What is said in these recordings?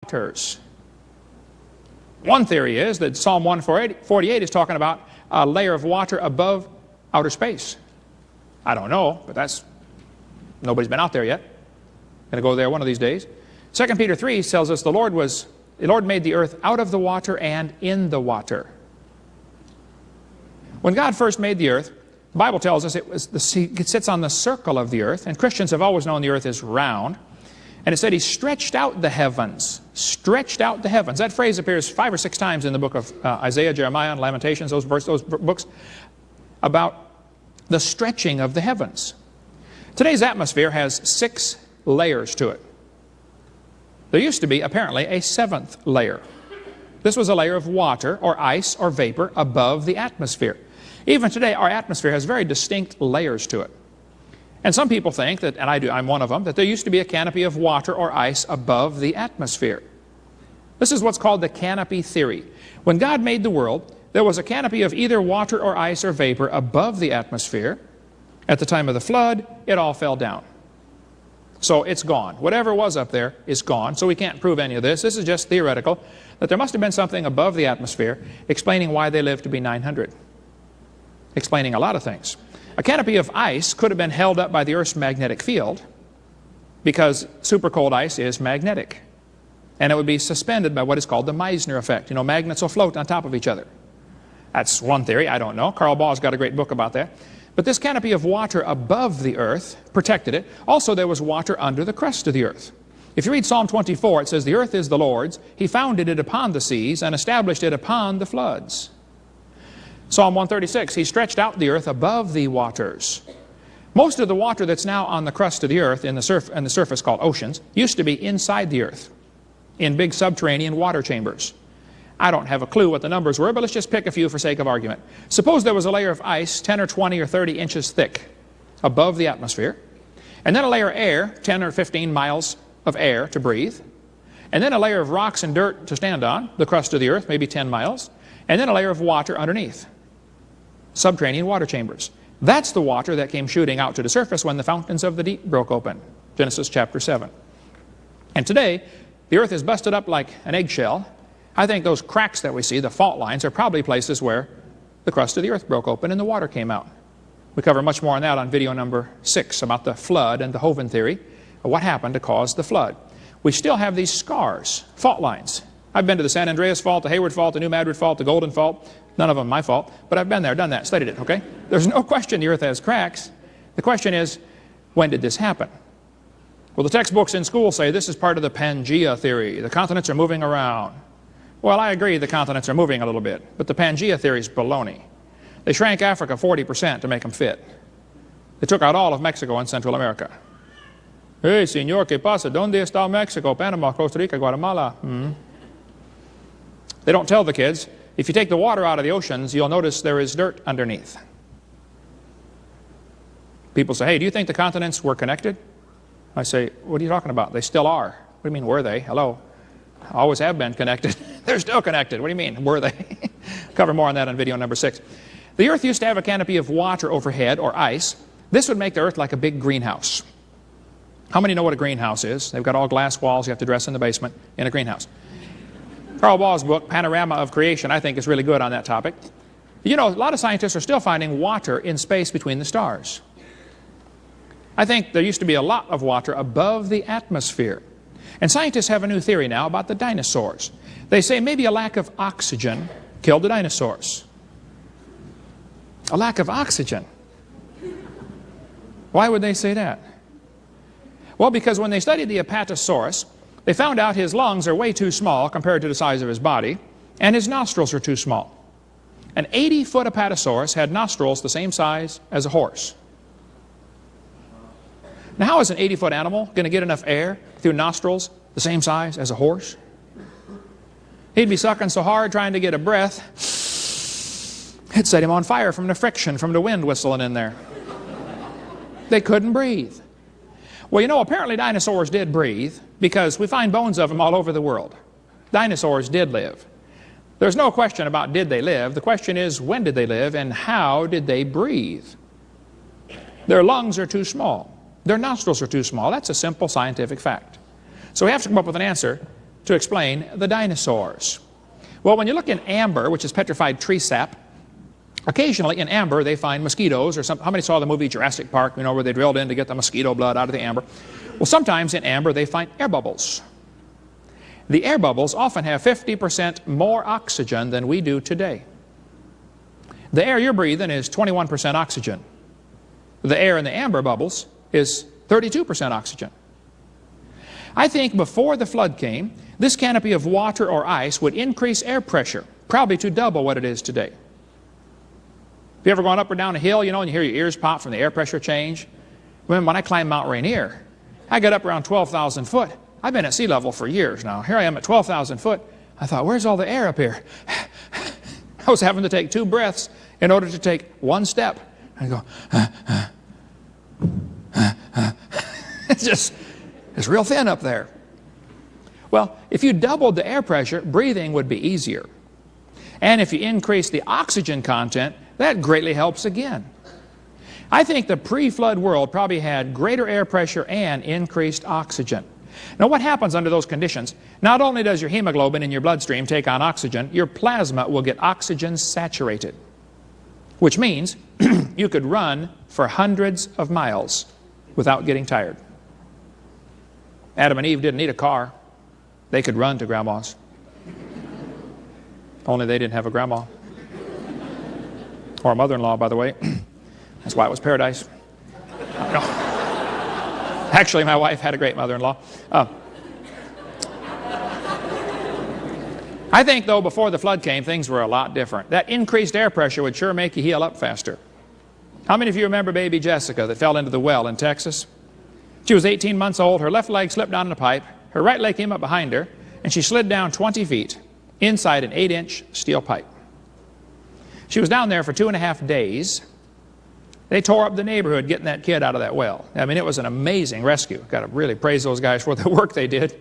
waters. One theory is that Psalm 148 is talking about a layer of water above outer space. I don't know, but nobody's been out there yet. Going to go there one of these days. 2 Peter 3 tells us the Lord made the earth out of the water and in the water. When God first made the earth, the Bible tells us it sits on the circle of the earth, and Christians have always known the earth is round. And it said He stretched out the heavens. Stretched out the heavens. That phrase appears 5 or 6 times in the book of Isaiah, Jeremiah, and Lamentations, those books, about the stretching of the heavens. Today's atmosphere has 6 layers to it. There used to be, apparently, a 7th layer. This was a layer of water or ice or vapor above the atmosphere. Even today, our atmosphere has very distinct layers to it. And some people think that, and I'm one of them, that there used to be a canopy of water or ice above the atmosphere. This is what's called the canopy theory. When God made the world, there was a canopy of either water or ice or vapor above the atmosphere. At the time of the flood, it all fell down. So it's gone. Whatever was up there is gone, so we can't prove any of this. This is just theoretical, that there must have been something above the atmosphere explaining why they lived to be 900. Explaining a lot of things. A canopy of ice could have been held up by the Earth's magnetic field, because super cold ice is magnetic. And it would be suspended by what is called the Meissner effect. You know, magnets will float on top of each other. That's one theory. I don't know. Carl Baugh's got a great book about that. But this canopy of water above the earth protected it. Also, there was water under the crust of the earth. If you read Psalm 24, it says, "The earth is the Lord's. He founded it upon the seas and established it upon the floods." Psalm 136, He stretched out the earth above the waters. Most of the water that's now on the crust of the earth, in the surface called oceans, used to be inside the earth, in big subterranean water chambers. I don't have a clue what the numbers were, but let's just pick a few for sake of argument. Suppose there was a layer of ice 10 or 20 or 30 inches thick above the atmosphere, and then a layer of air, 10 or 15 miles of air to breathe, and then a layer of rocks and dirt to stand on, the crust of the earth, maybe 10 miles, and then a layer of water underneath. Subterranean water chambers. That's the water that came shooting out to the surface when the fountains of the deep broke open. Genesis chapter 7. And today, the earth is busted up like an eggshell. I think those cracks that we see, the fault lines, are probably places where the crust of the earth broke open and the water came out. We cover much more on that on video number 6 about the flood and the Hovind theory of what happened to cause the flood. We still have these scars, fault lines. I've been to the San Andreas Fault, the Hayward Fault, the New Madrid Fault, the Golden Fault. None of them my fault, but I've been there, done that, studied it, okay? There's no question the earth has cracks. The question is, when did this happen? Well, the textbooks in school say this is part of the Pangea theory. The continents are moving around. Well, I agree the continents are moving a little bit, but the Pangea theory is baloney. They shrank Africa 40% to make them fit. They took out all of Mexico and Central America. Hey, señor, ¿qué pasa? ¿Dónde está Mexico? Panama, Costa Rica, Guatemala. They don't tell the kids, if you take the water out of the oceans, you'll notice there is dirt underneath. People say, hey, do you think the continents were connected? I say, what are you talking about? They still are. What do you mean, were they? Hello. Always have been connected. They're still connected. What do you mean, were they? Cover more on that on video number 6. The earth used to have a canopy of water overhead, or ice. This would make the earth like a big greenhouse. How many know what a greenhouse is? They've got all glass walls. You have to dress in the basement in a greenhouse. Carl Baugh's book, Panorama of Creation, I think is really good on that topic. You know, a lot of scientists are still finding water in space between the stars. I think there used to be a lot of water above the atmosphere. And scientists have a new theory now about the dinosaurs. They say maybe a lack of oxygen killed the dinosaurs. A lack of oxygen. Why would they say that? Well, because when they studied the Apatosaurus, they found out his lungs are way too small compared to the size of his body, and his nostrils are too small. An 80-foot Apatosaurus had nostrils the same size as a horse. Now, how is an 80-foot animal going to get enough air through nostrils the same size as a horse? He'd be sucking so hard trying to get a breath, it'd set him on fire from the friction from the wind whistling in there. They couldn't breathe. Well, you know, apparently dinosaurs did breathe, because we find bones of them all over the world. Dinosaurs did live. There's no question about did they live. The question is, when did they live and how did they breathe? Their lungs are too small. Their nostrils are too small. That's a simple scientific fact. So we have to come up with an answer. to explain the dinosaurs. Well, when you look in amber, which is petrified tree sap, occasionally in amber they find mosquitoes or something. How many saw the movie Jurassic Park, you know, where they drilled in to get the mosquito blood out of the amber? Well, sometimes in amber they find air bubbles. The air bubbles often have 50% more oxygen than we do today. The air you're breathing is 21% oxygen. The air in the amber bubbles is 32% oxygen. I think before the flood came, this canopy of water or ice would increase air pressure, probably to double what it is today. Have you ever gone up or down a hill, you know, and you hear your ears pop from the air pressure change? When I climbed Mount Rainier, I got up around 12,000 foot. I've been at sea level for years now. Here I am at 12,000 foot. I thought, where's all the air up here? I was having to take 2 breaths in order to take 1 step. I go, it's real thin up there. Well, if you doubled the air pressure, breathing would be easier. And if you increase the oxygen content, that greatly helps again. I think the pre-flood world probably had greater air pressure and increased oxygen. Now what happens under those conditions? Not only does your hemoglobin in your bloodstream take on oxygen, your plasma will get oxygen saturated, which means you could run for hundreds of miles without getting tired. Adam and Eve didn't need a car. They could run to grandma's. Only they didn't have a grandma. Or a mother-in-law, by the way. That's why it was paradise. No. Actually, my wife had a great mother-in-law. I think, though, before the flood came, things were a lot different. That increased air pressure would sure make you heal up faster. How many of you remember baby Jessica that fell into the well in Texas? She was 18 months old. Her left leg slipped down in a pipe. Her right leg came up behind her, and she slid down 20 feet inside an 8-inch steel pipe. She was down there for 2.5 days. They tore up the neighborhood getting that kid out of that well. I mean, it was an amazing rescue. Got to really praise those guys for the work they did.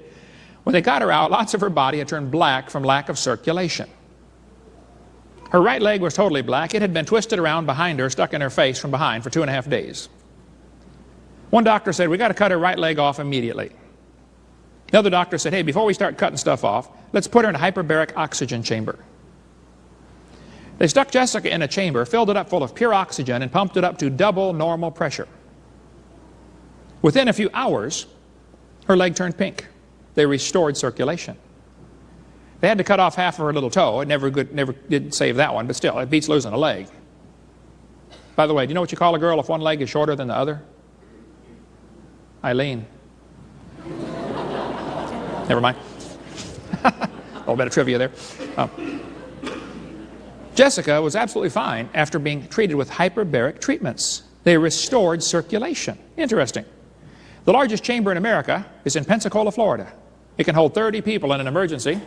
When they got her out, lots of her body had turned black from lack of circulation. Her right leg was totally black. It had been twisted around behind her, stuck in her face from behind for 2.5 days. One doctor said, we got to cut her right leg off immediately. The other doctor said, hey, before we start cutting stuff off, let's put her in a hyperbaric oxygen chamber. They stuck Jessica in a chamber, filled it up full of pure oxygen, and pumped it up to double normal pressure. Within a few hours, her leg turned pink. They restored circulation. They had to cut off half of her little toe. It never did save that one, but still, it beats losing a leg. By the way, do you know what you call a girl if one leg is shorter than the other? Eileen. Never mind. A little bit of trivia there. Jessica was absolutely fine after being treated with hyperbaric treatments. They restored circulation. Interesting. The largest chamber in America is in Pensacola, Florida. It can hold 30 people in an emergency.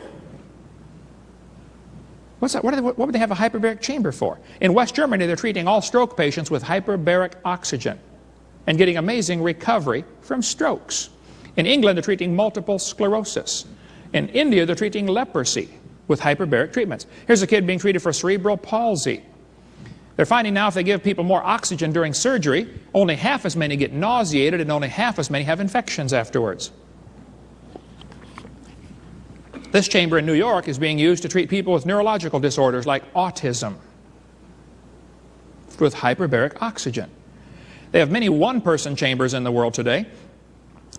What's that? What would they have a hyperbaric chamber for? In West Germany, they're treating all stroke patients with hyperbaric oxygen and getting amazing recovery from strokes. In England, they're treating multiple sclerosis. In India, they're treating leprosy with hyperbaric treatments. Here's a kid being treated for cerebral palsy. They're finding now if they give people more oxygen during surgery, only half as many get nauseated and only half as many have infections afterwards. This chamber in New York is being used to treat people with neurological disorders like autism with hyperbaric oxygen. They have many one-person chambers in the world today.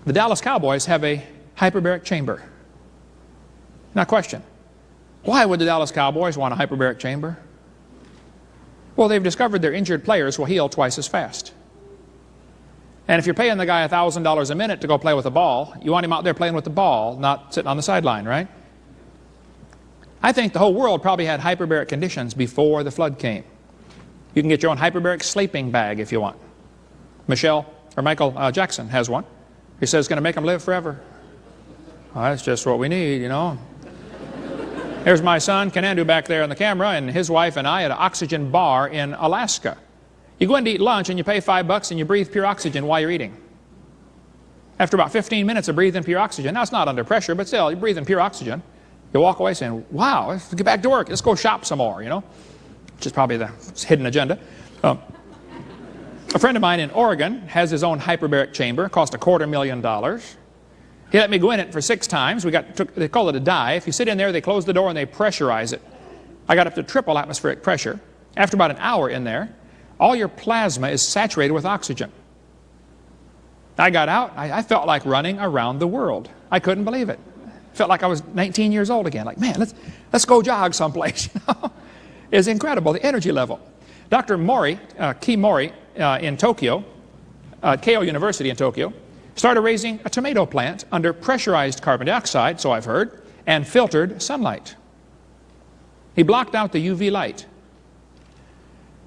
The Dallas Cowboys have a hyperbaric chamber. Now question, why would the Dallas Cowboys want a hyperbaric chamber? Well, they've discovered their injured players will heal twice as fast. And if you're paying the guy $1,000 a minute to go play with the ball, you want him out there playing with the ball, not sitting on the sideline, right? I think the whole world probably had hyperbaric conditions before the flood came. You can get your own hyperbaric sleeping bag if you want. Michael Jackson has one. He says it's going to make them live forever. Well, that's just what we need, you know. There's my son, Kenandu, back there on the camera, and his wife and I at an oxygen bar in Alaska. You go in to eat lunch and you pay $5 and you breathe pure oxygen while you're eating. After about 15 minutes of breathing pure oxygen, now it's not under pressure, but still, you're breathing pure oxygen. You walk away saying, wow, let's get back to work. Let's go shop some more, you know, which is probably the hidden agenda. A friend of mine in Oregon has his own hyperbaric chamber. It cost $250,000. He let me go in it for 6 times. They call it a dive. You sit in there, they close the door, and they pressurize it. I got up to triple atmospheric pressure. After about an hour in there, all your plasma is saturated with oxygen. I got out. I felt like running around the world. I couldn't believe it. Felt like I was 19 years old again. Like, man, let's go jog someplace. It's incredible, the energy level. Dr. Mori, Ki Mori, in Tokyo, Keio University in Tokyo, started raising a tomato plant under pressurized carbon dioxide, so I've heard, and filtered sunlight. He blocked out the UV light.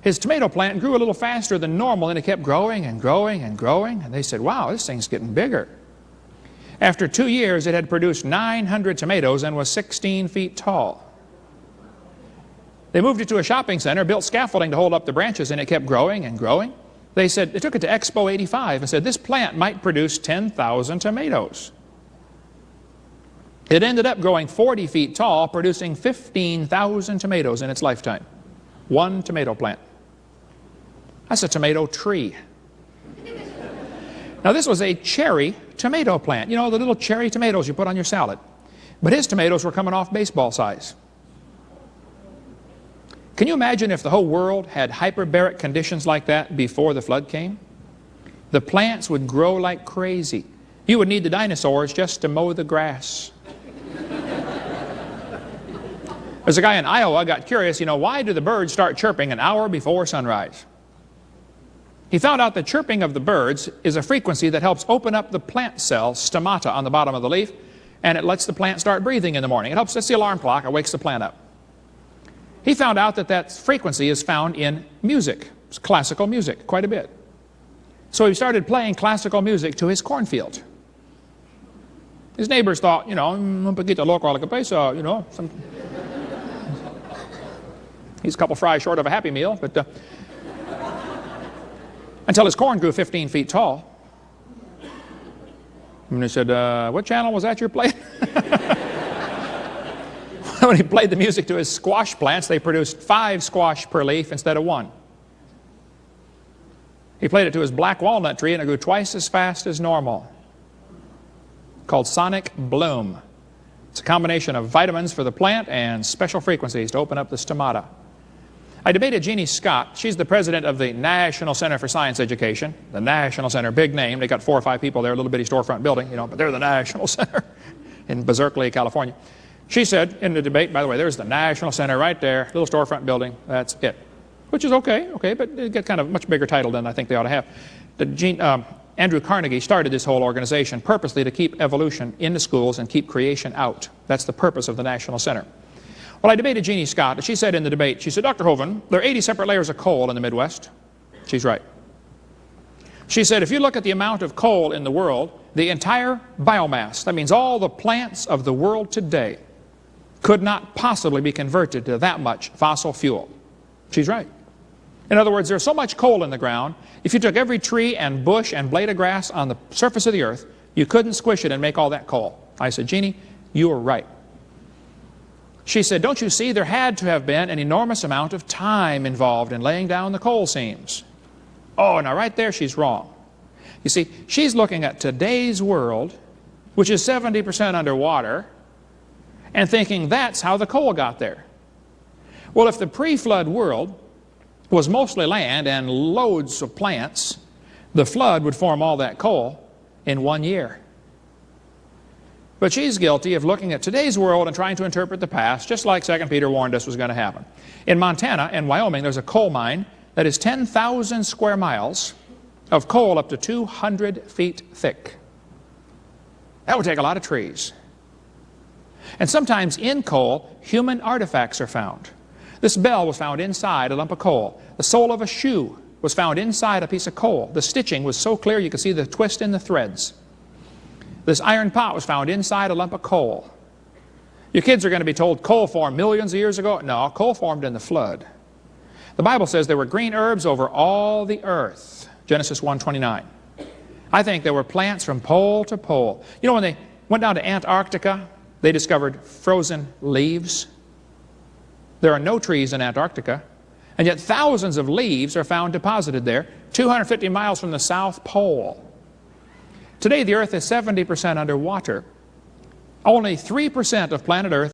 His tomato plant grew a little faster than normal, and it kept growing and growing and growing, and they said, wow, this thing's getting bigger. After 2 years, it had produced 900 tomatoes and was 16 feet tall. They moved it to a shopping center, built scaffolding to hold up the branches, and it kept growing and growing. They took it to Expo 85 and said, this plant might produce 10,000 tomatoes. It ended up growing 40 feet tall, producing 15,000 tomatoes in its lifetime. One tomato plant. That's a tomato tree. Now this was a cherry tomato plant. You know, the little cherry tomatoes you put on your salad. But his tomatoes were coming off baseball size. Can you imagine if the whole world had hyperbaric conditions like that before the flood came? The plants would grow like crazy. You would need the dinosaurs just to mow the grass. There's a guy in Iowa got curious, you know, why do the birds start chirping an hour before sunrise? He found out the chirping of the birds is a frequency that helps open up the plant cell stomata on the bottom of the leaf, and it lets the plant start breathing in the morning. It helps, that's the alarm clock, it wakes the plant up. He found out that that frequency is found in music, classical music, quite a bit. So he started playing classical music to his cornfield. His neighbors thought, you know, un poquito loco a la cabeza, you know, he's a couple fries short of a Happy Meal, but until his corn grew 15 feet tall. And he said, what channel was that you're playing? When he played the music to his squash plants, they produced 5 squash per leaf instead of 1. He played it to his black walnut tree, and it grew twice as fast as normal. Called Sonic Bloom. It's a combination of vitamins for the plant and special frequencies to open up the stomata. I debated Jeannie Scott. She's the president of the National Center for Science Education. The National Center, big name. They got 4 or 5 people there, a little bitty storefront building, you know, but they're the National Center in Berkeley, California. She said in the debate, by the way, there's the National Center right there, little storefront building, that's it. Which is okay, but it got kind of much bigger title than I think they ought to have. Andrew Carnegie started this whole organization purposely to keep evolution in the schools and keep creation out. That's the purpose of the National Center. Well, I debated Jeannie Scott, and she said in the debate, she said, Dr. Hovind, there are 80 separate layers of coal in the Midwest. She's right. She said, if you look at the amount of coal in the world, the entire biomass, that means all the plants of the world today, could not possibly be converted to that much fossil fuel. She's right. In other words, there's so much coal in the ground, if you took every tree and bush and blade of grass on the surface of the earth, you couldn't squish it and make all that coal. I said, Jeannie, you were right. She said, don't you see, there had to have been an enormous amount of time involved in laying down the coal seams. Oh, now right there she's wrong. You see, she's looking at today's world, which is 70% underwater, and thinking that's how the coal got there. Well, if the pre-flood world was mostly land and loads of plants, the flood would form all that coal in 1 year. But she's guilty of looking at today's world and trying to interpret the past, just like 2 Peter warned us was going to happen. In Montana and Wyoming, there's a coal mine that is 10,000 square miles of coal up to 200 feet thick. That would take a lot of trees. And sometimes in coal, human artifacts are found. This bell was found inside a lump of coal. The sole of a shoe was found inside a piece of coal. The stitching was so clear you could see the twist in the threads. This iron pot was found inside a lump of coal. Your kids are going to be told coal formed millions of years ago. No, coal formed in the flood. The Bible says there were green herbs over all the earth. Genesis 1:29. I think there were plants from pole to pole. You know, when they went down to Antarctica, they discovered frozen leaves. There are no trees in Antarctica, and yet thousands of leaves are found deposited there, 250 miles from the South Pole. Today the earth is 70% underwater. Only 3% of planet Earth